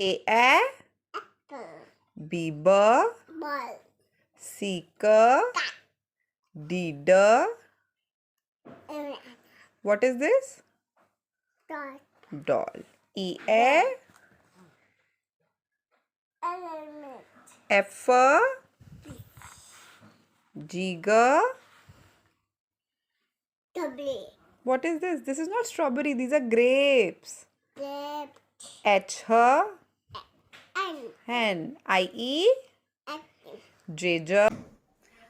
A, B, C, D, what is this? Doll. E, F, G, what is this? This is not strawberry, these are grapes. H, hen. I, E, J,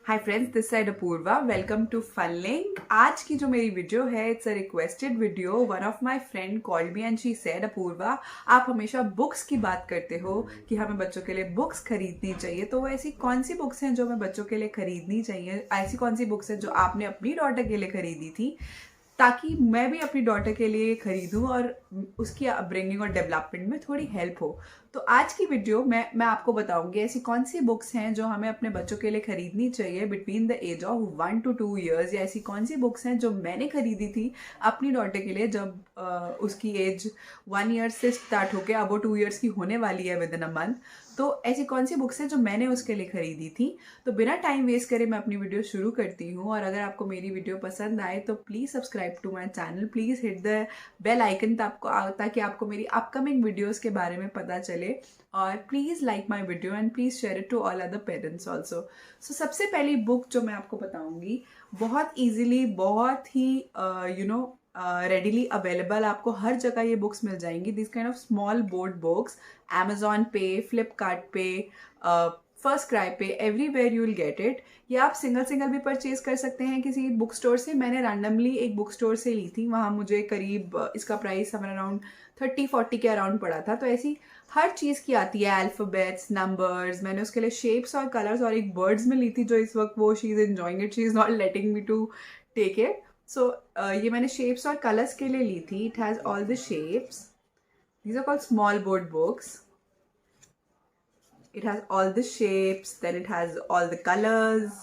hi friends, this side Apoorva. Welcome to Funlink. आज की जो मेरी video है, it's a requested video. One of my friend called me and she said, Apoorva आप हमेशा books की बात करते हो कि हमें बच्चों के लिए बुक्स खरीदनी चाहिए, तो वो ऐसी कौन सी बुक्स हैं जो हमें बच्चों के लिए खरीदनी चाहिए? ऐसी कौन सी बुक्स हैं जो आपने अपनी डॉटर के लिए खरीदी थी ताकि मैं भी अपनी डॉटर के लिए खरीदूं और उसकी अपब्रिंगिंग और डेवलपमेंट में थोड़ी हेल्प हो। तो आज की वीडियो मैं आपको बताऊंगी ऐसी कौन सी बुक्स हैं जो हमें अपने बच्चों के लिए खरीदनी चाहिए between the age of 1 to 2 years, या ऐसी कौन सी बुक्स हैं जो मैंने खरीदी थी अपनी डॉटर के लिए जब उसकी एज 1 year से स्टार्ट होकर अब वो 2 years की होने वाली है विद इन अ मंथ। तो ऐसी कौन सी बुक्स हैं जो मैंने उसके लिए खरीदी थी। तो बिना टाइम वेस्ट करे मैं अपनी वीडियो शुरू करती हूँ। और अगर आपको मेरी वीडियो पसंद आए तो please subscribe to my channel, please hit the bell icon ताकि आपको मेरी अपकमिंग वीडियोस के बारे में पता चले। और please like my video and please share it to all other parents also. So सबसे पहली बुक जो मैं आपको बताऊँगी, बहुत ईजिली, बहुत ही रेडिली अवेलेबल, आपको हर जगह ये बुक्स मिल जाएंगी। This kind of small board books, Amazon पे, फ्लिपकार्ट पे, फर्स्ट क्राई पे, everywhere you will get it. ये आप सिंगल भी परचेज कर सकते हैं किसी बुक स्टोर से। मैंने रैंडमली एक बुक स्टोर से ली थी, वहाँ मुझे करीब इसका प्राइस समर अराउंड 30-40 के अराउंड पड़ा था। तो ऐसी हर चीज़ की आती है, अल्फ़ाबेट्स, नंबर्स। मैंने उसके लिए शेप्स और कलर्स और एक बर्ड्स में ली थी जो इस वक्त वो she is enjoying it, she is not letting me to take it. So ये मैंने शेप्स और कलर्स के लिए ली थी। It has all the shapes. These are called small board books. It has all the shapes, then it has all the colors.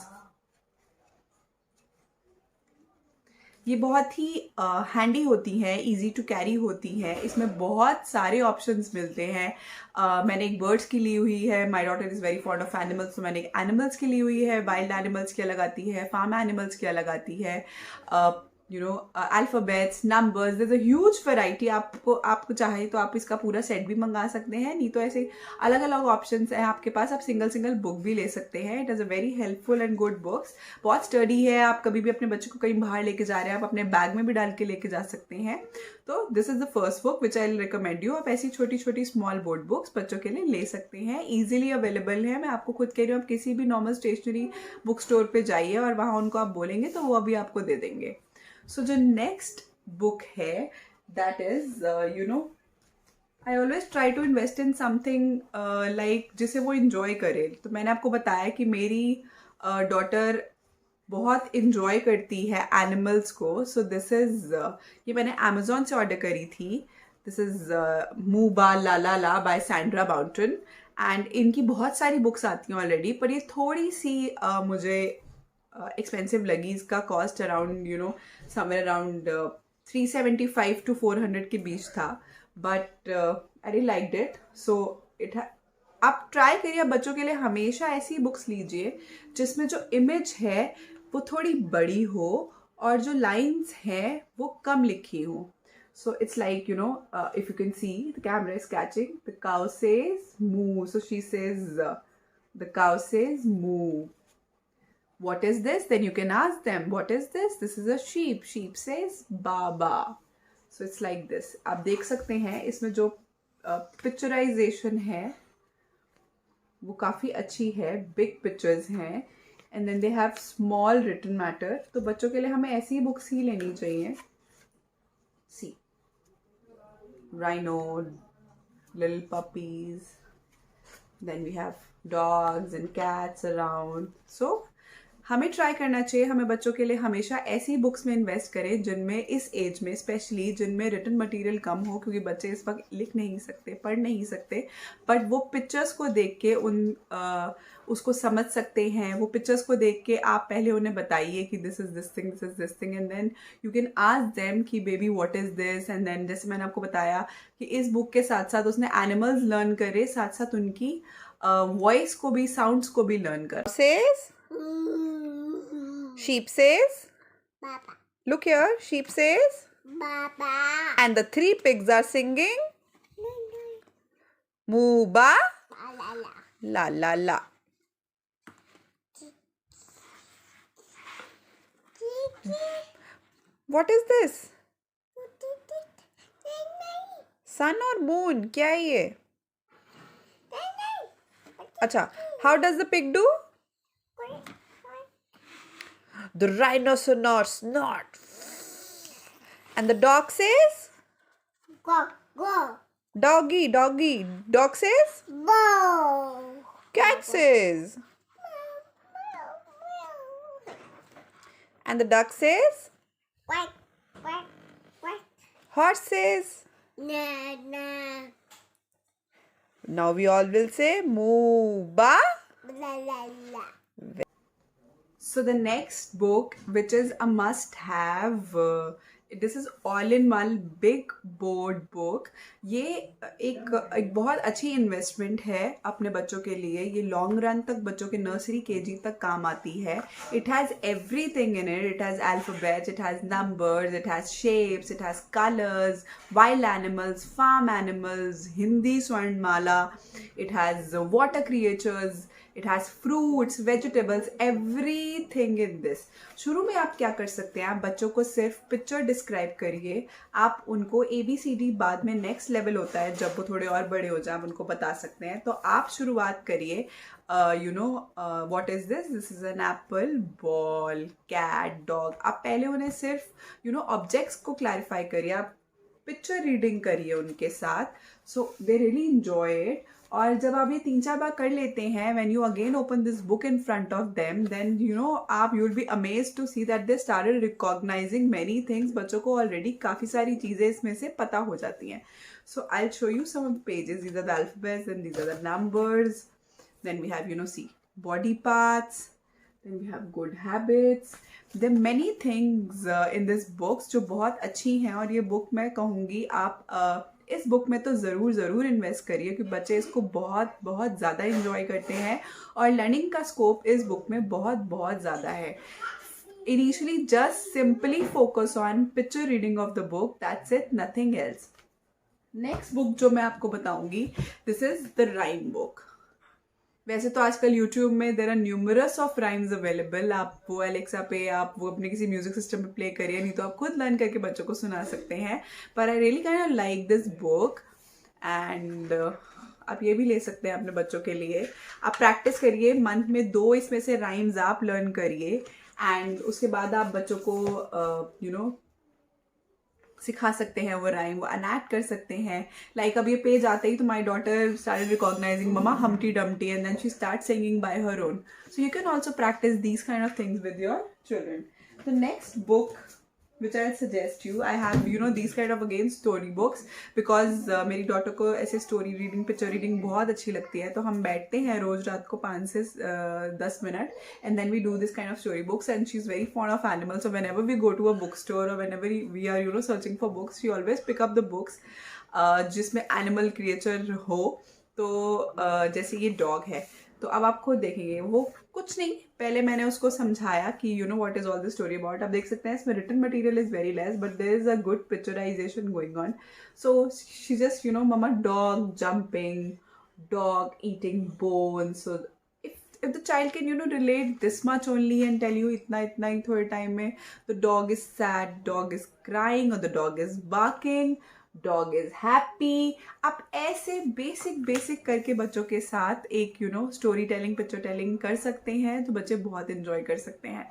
ये बहुत ही handy होती हैं, इजी टू कैरी होती हैं। इसमें बहुत सारे ऑप्शंस मिलते हैं। मैंने एक बर्ड्स की ली हुई है, my daughter is very fond of animals, तो मैंने एक एनिमल्स की ली हुई है। वाइल्ड एनिमल्स की अलग आती है, फार्म एनिमल्स की अलग आती है। Alphabets, numbers, there is a huge variety. आपको चाहे तो आप इसका पूरा सेट भी मंगा सकते हैं, नहीं तो ऐसे अलग अलग ऑप्शंस हैं आपके पास। आप सिंगल बुक भी ले सकते हैं। It is a very helpful and good books. बहुत स्टडी है, आप कभी भी अपने बच्चे को कहीं बाहर लेके जा रहे हैं, आप अपने बैग में भी डाल के लेके जा सकते हैं। तो this is the first book which I will recommend you. आप ऐसी छोटी छोटी स्मॉल बोर्ड बुक्स बच्चों के लिए ले सकते हैं, ईजिली अवेलेबल है। मैं आपको खुद कह रही हूँ, आप किसी भी नॉर्मल स्टेशनरी बुक स्टोर पे जाइए और वहाँ उनको आप बोलेंगे तो वो अभी आपको दे देंगे। सो जो नेक्स्ट बुक है, that is I always try to invest in something like जिसे वो इंजॉय करे। तो मैंने आपको बताया कि मेरी डॉटर बहुत इंजॉय करती है एनिमल्स को। सो दिस इज ये मैंने अमेजोन से ऑर्डर करी थी। This is moo baa la la la by Sandra Boynton. And इनकी बहुत सारी बुक्स आती हैं ऑलरेडी, पर ये थोड़ी सी मुझे एक्सपेंसिव लगी। इसका cost around somewhere around 375 to 400 के बीच था, but I really liked it. So आप ट्राई करिए, बच्चों के लिए हमेशा ऐसी बुक्स लीजिए जिसमें जो इमेज है वो थोड़ी बड़ी हो और जो लाइंस हैं वो कम लिखी हो। So it's like, if you can see, the camera is catching. The cow says moo. So she says, the cow says moo. What is this? Then you can ask them, what is this? This is a sheep. Sheep says baba. So it's like this. आप देख सकते हैं इसमें जो picturisation है वो काफ़ी अच्छी है, बिग पिक्चर्स हैं, and then they have small written matter. तो बच्चों के लिए हमें ऐसी बुक्स ही लेनी चाहिए। सी rhino, little puppies, then we have dogs and cats around. So हमें ट्राई करना चाहिए, हमें बच्चों के लिए हमेशा ऐसी बुक्स में इन्वेस्ट करें जिनमें इस एज में स्पेशली जिनमें रिटन मटेरियल कम हो, क्योंकि बच्चे इस वक्त लिख नहीं सकते, पढ़ नहीं सकते, बट वो पिक्चर्स को देख के उसको समझ सकते हैं। वो पिक्चर्स को देख के आप पहले उन्हें बताइए कि this is this thing, this is this thing, and then you can ask them कि baby what is this, and then जैसे मैंने आपको बताया कि इस बुक के साथ साथ उसने एनिमल्स लर्न करे, साथ साथ उनकी वॉइस को भी, साउंड्स को भी लर्न कर। Says sheep says Baba. look here, sheep says Baba. and the three pigs are singing moo ba La la. la la la. Kiki. What is this? नहीं Sun or moon? क्या है ये? नहीं अच्छा, how does the pig do? The rhinoceros snort. And the dog says go go doggy, doggy. Dog says go. cat says. And the duck says Quack quack quack. horse says. Na na. Now we all will say moo ba. La la la. So the next book, which is a must-have, this is all-in-one big board book. ये एक बहुत अच्छी investment है अपने बच्चों के लिए। ये लॉन्ग रन तक बच्चों के नर्सरी केजी तक काम आती है। It has everything in it. It has alphabets, it has numbers, it has shapes, it has colors, wild animals, farm animals, Hindi Swarnmala. It has water creatures. It has fruits, vegetables, everything in this. शुरू में आप क्या कर सकते हैं, आप बच्चों को सिर्फ पिक्चर डिस्क्राइब करिए। आप उनको ABCD बाद में नेक्स्ट लेवल होता है, जब वो थोड़े और बड़े हो जाए आप उनको बता सकते हैं। तो आप शुरुआत करिए, what is this, this is an apple, ball, cat, dog. आप पहले उन्हें सिर्फ ऑब्जेक्ट्स को क्लैरिफाई करिए, आप पिक्चर रीडिंग करिए उनके साथ, so they really enjoy it. और जब आप ये 3-4 बार कर लेते हैं, when you again open this book in front of them, then आप you will be amazed to see that they started recognising many things. बच्चों को ऑलरेडी काफ़ी सारी चीज़ें इसमें से पता हो जाती हैं। So I will show you some of the pages, these are the alphabets and these are the numbers, then we have see body parts, then we have good habits. There many things in this books जो बहुत अच्छी हैं, और ये book मैं कहूँगी आप इस बुक में तो ज़रूर इन्वेस्ट करिए, क्योंकि बच्चे इसको बहुत बहुत ज़्यादा इंजॉय करते हैं और लर्निंग का स्कोप इस बुक में बहुत ज़्यादा है। Initially just simply focus on picture reading of the book, that's it, nothing else. Next book जो मैं आपको बताऊंगी, this is the rhyme book. वैसे तो आजकल YouTube में there are numerous of rhymes available. आप वो एलेक्सा पे, आप वो अपने किसी म्यूजिक सिस्टम पे प्ले करिए, नहीं तो आप खुद लर्न करके बच्चों को सुना सकते हैं। पर I really kind of like this book, and आप ये भी ले सकते हैं अपने बच्चों के लिए। आप प्रैक्टिस करिए, मंथ में 2 इसमें से राइम्स आप लर्न करिए, एंड उसके बाद आप बच्चों को सिखा सकते हैं वो राइम, वो अनैक्ट कर सकते हैं। लाइक अब ये पेज आते ही तो my daughter started recognising mama Humpty Dumpty, and then she start singing by her own. So you can also practise these kind of things with your children. The next book which I'll suggest you, I have these kind of again story books, because मेरी daughter को ऐसे story reading, picture reading बहुत अच्छी लगती है। तो हम बैठते हैं रोज रात को 5 से 10 minute, and then we do this kind of story books, and she is very fond of animals. So whenever we go to a bookstore or whenever we are searching for books, she always pick up the books जिसमें animal creature हो। तो जैसे ये dog है, तो अब आप खुद देखेंगे, वो कुछ नहीं, पहले मैंने उसको समझाया कि what is all the story about. आप देख सकते हैं इसमें written material is very less, but there is a good picturisation going on. So she just mama dog jumping, dog eating bones. So if the child can relate this much only and tell you इतना ही थोड़े time में, the dog is sad, dog is crying, or the dog is barking, dog is happy। आप ऐसे basic करके बच्चों के साथ एक स्टोरी टेलिंग, पिक्चर टेलिंग कर सकते हैं, तो बच्चे बहुत इंजॉय कर सकते हैं।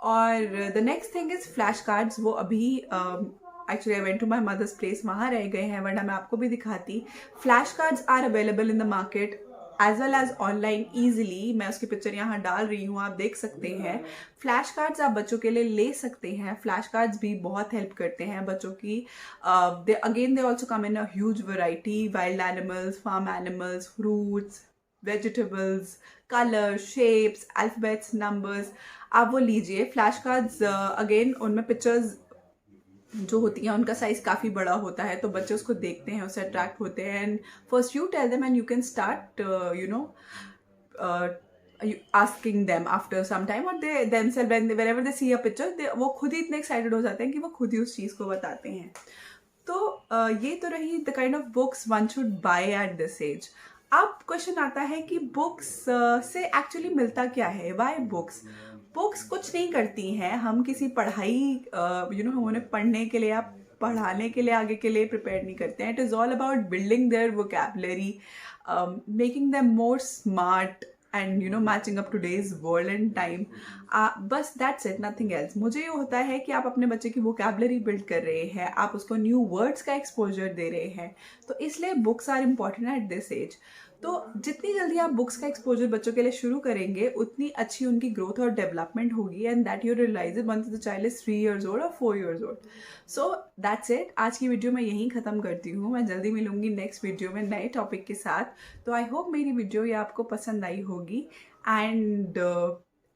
और the next thing is flash cards. वो अभी actually I went to my mother's place, वहाँ रह गए हैं, वरना मैं आपको भी दिखाती। Flash cards are available in the market as well as online easily. मैं उसकी पिक्चर यहाँ डाल रही हूँ, आप देख सकते हैं। फ्लैश कार्ड्स आप बच्चों के लिए ले सकते हैं। फ्लैश कार्ड्स भी बहुत हेल्प करते हैं बच्चों की। They also come in a huge variety, wild animals, farm animals, fruits, vegetables, colour, shapes, alphabets, numbers. आप वो लीजिए। फ्लैश कार्ड्स अगेन उनमें पिक्चर्स जो होती हैं उनका साइज काफ़ी बड़ा होता है, तो बच्चे उसको देखते हैं, उससे अट्रैक्ट होते हैं। And first you tell them and you can start asking them after some time, or they themselves whenever they see a picture, वो खुद ही इतने एक्साइटेड हो जाते हैं कि वो खुद ही उस चीज़ को बताते हैं। तो ये तो रही the kind of books one should buy at this age. अब क्वेश्चन आता है कि बुक्स से एक्चुअली मिलता क्या है? Y books? बुक्स कुछ नहीं करती हैं। हम किसी पढ़ाई हम उन्हें पढ़ने के लिए या पढ़ाने के लिए आगे के लिए प्रिपेयर नहीं करते हैं। It is all about building their vocabulary, making them more smart and matching up today's world and time. बस दैट्स इट, नथिंग एल्स। मुझे ये होता है कि आप अपने बच्चे की वोकैबुलरी बिल्ड कर रहे हैं, आप उसको न्यू वर्ड्स का एक्सपोजर दे रहे हैं, तो इसलिए books are important at this age. तो जितनी जल्दी आप बुक्स का एक्सपोजर बच्चों के लिए शुरू करेंगे, उतनी अच्छी उनकी ग्रोथ और डेवलपमेंट होगी। And that you realise once the child is 3 years old और 4 years old। So that's it. आज की वीडियो मैं यहीं ख़त्म करती हूँ। मैं जल्दी मिलूंगी नेक्स्ट वीडियो में नए टॉपिक के साथ। तो आई होप मेरी वीडियो ये आपको पसंद आई होगी। एंड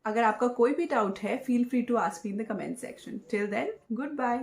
अगर आपका कोई भी डाउट है, feel free to ask me in the comment section. Till then, good bye.